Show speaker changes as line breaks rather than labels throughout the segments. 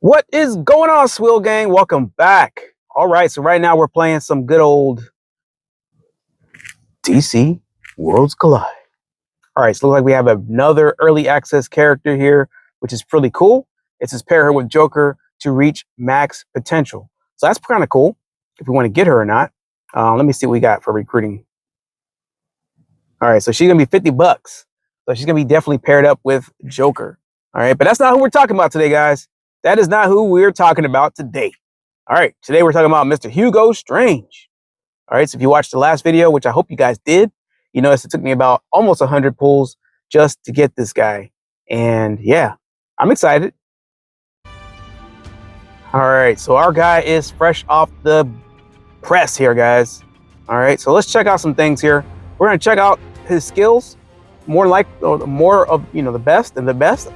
What is going on, Swill gang? Welcome back. All right, so right now we're playing some good old DC Worlds Collide. All right, so it looks like we have another early access character here, which is pretty cool. It says pair her with Joker to reach max potential. So that's kind of cool if we want to get her or not. Let me see what we got for recruiting. All right, so she's going to be 50 bucks. So she's going to be definitely paired up with Joker. All right, but that's not who we're talking about today, guys. That is not who we're talking about today. All right, today we're talking about Mr. Hugo Strange. All right, so if you watched the last video, which I hope you guys did, you notice it took me about almost 100 pulls just to get this guy. And yeah, I'm excited. All right, so our guy is fresh off the press here, guys. All right, so let's check out some things here. We're gonna check out his skills, more of the best and the best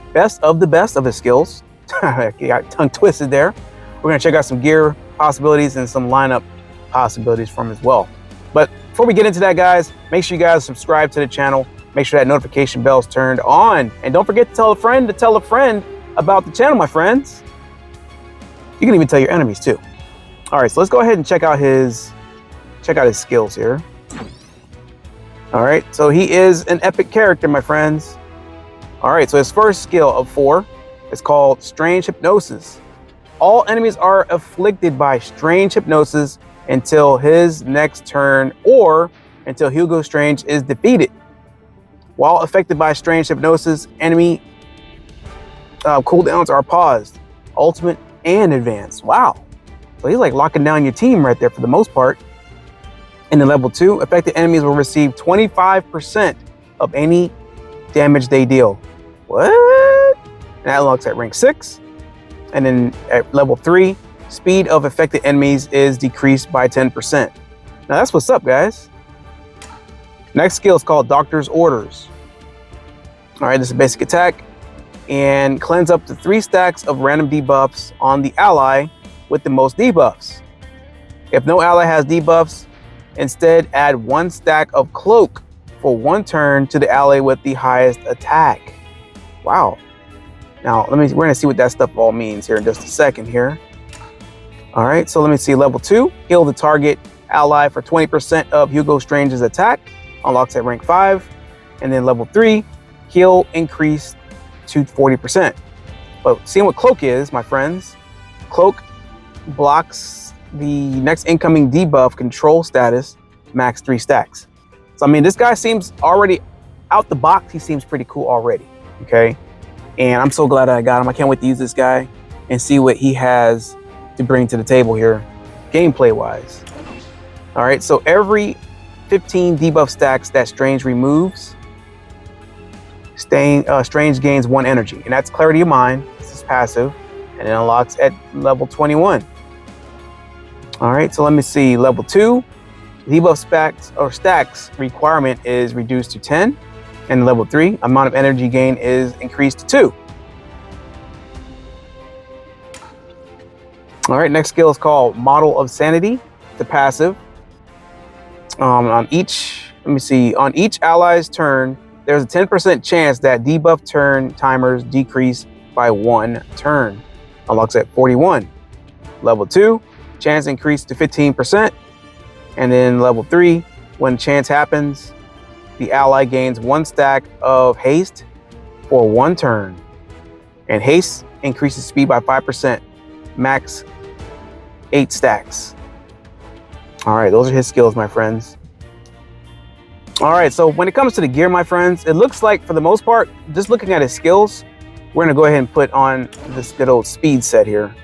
of the best of his skills. I got tongue twisted there. We're gonna check out some gear possibilities and some lineup possibilities from as well. But before we get into that, guys, make sure you guys subscribe to the channel. Make sure that notification bell is turned on, and don't forget to tell a friend about the channel, my friends. You can even tell your enemies too. All right, so let's go ahead and check out his skills here. All right, so he is an epic character, my friends. All right, so his first skill of 4 is called Strange Hypnosis. All enemies are afflicted by strange hypnosis until his next turn or until Hugo Strange is defeated. While affected by strange hypnosis, enemy cooldowns are paused, ultimate and advanced. Wow. So he's like locking down your team right there for the most part. In the level 2, affected enemies will receive 25% of any damage they deal. What? And that unlocks at rank 6. And then at level 3, speed of affected enemies is decreased by 10%. Now that's what's up, guys. Next skill is called Doctor's Orders. All right, this is a basic attack. And cleanse up to 3 stacks of random debuffs on the ally with the most debuffs. If no ally has debuffs, instead add 1 stack of cloak for 1 turn to the ally with the highest attack. Wow. Now, we're gonna see what that stuff all means here in just a second here. All right, so let me see, level 2, heal the target ally for 20% of Hugo Strange's attack, unlocks at rank 5. And then level 3, heal increase to 40%. But seeing what cloak is, my friends, cloak blocks the next incoming debuff control status, max 3 stacks. So, I mean, this guy seems already out the box. He seems pretty cool already, okay? And I'm so glad that I got him. I can't wait to use this guy and see what he has to bring to the table here, gameplay-wise. All right, so every 15 debuff stacks that Strange removes, Strange gains 1 energy, and that's Clarity of Mind. This is passive, and it unlocks at level 21. All right, so let me see. Level 2, debuff stacks requirement is reduced to 10. And level 3, amount of energy gain is increased to 2. All right, next skill is called Model of Sanity, the passive. On each ally's turn, there's a 10% chance that debuff turn timers decrease by 1 turn. Unlocks at 41. Level 2, chance increased to 15%. And then level 3, when chance happens, the ally gains 1 stack of haste for 1 turn. And haste increases speed by 5%, max 8 stacks. All right, those are his skills, my friends. All right, so when it comes to the gear, my friends, it looks like for the most part, just looking at his skills, we're gonna go ahead and put on this good old speed set here.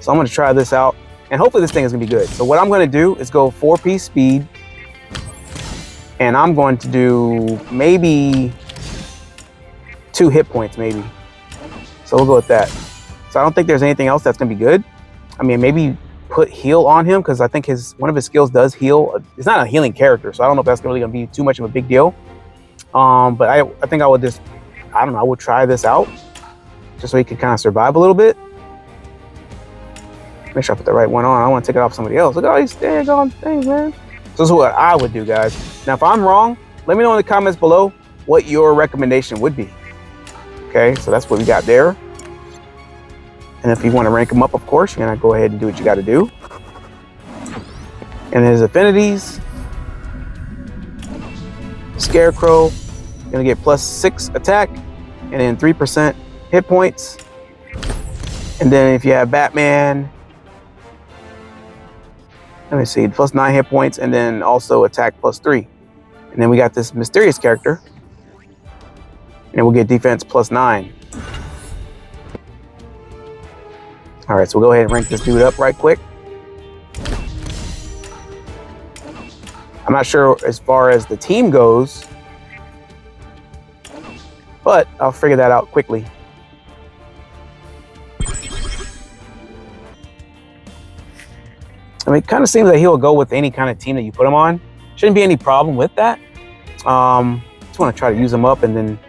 So I'm gonna try this out, and hopefully this thing is gonna be good. So what I'm gonna do is go 4-piece speed, and I'm going to do maybe 2 hit points, maybe. So we'll go with that. So I don't think there's anything else that's gonna be good. I mean, maybe put heal on him, because I think one of his skills does heal. It's not a healing character, so I don't know if that's really gonna be too much of a big deal. But I think I would just, I don't know, I would try this out just so he can kind of survive a little bit. Make sure I put the right one on. I want to take it off somebody else. Look at all these daggone things, man. So this is what I would do, guys. Now, if I'm wrong, let me know in the comments below what your recommendation would be. Okay, so that's what we got there. And if you want to rank him up, of course, you're going to go ahead and do what you got to do. And his affinities, Scarecrow, going to get +6 attack and then 3% hit points. And then if you have Batman, let me see, +9 hit points and then also attack +3. And then we got this mysterious character, and we'll get defense +9. All right, so we'll go ahead and rank this dude up right quick. I'm not sure as far as the team goes, but I'll figure that out quickly. I mean, it kind of seems like he'll go with any kind of team that you put him on. Shouldn't be any problem with that. Just want to try to use him up and then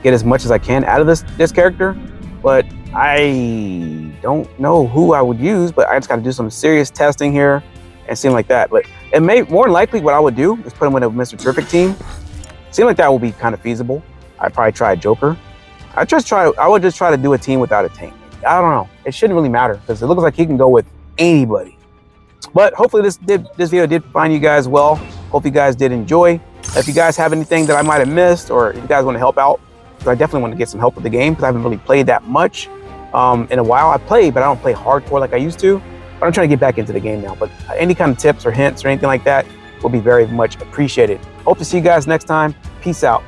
get as much as I can out of this character. But I don't know who I would use, but I just got to do some serious testing here and seem like that. But it may, more than likely, what I would do is put him in a Mr. Terrific team. Seem like that will be kind of feasible. I'd probably try a Joker. I would just try to do a team without a tank. I don't know. It shouldn't really matter because it looks like he can go with anybody. But hopefully this video did find you guys well. Hope you guys did enjoy. If you guys have anything that I might have missed, or if you guys want to help out, because I definitely want to get some help with the game because I haven't really played that much in a while. I play, but I don't play hardcore like I used to. But I'm trying to get back into the game now. But any kind of tips or hints or anything like that will be very much appreciated. Hope to see you guys next time. Peace out.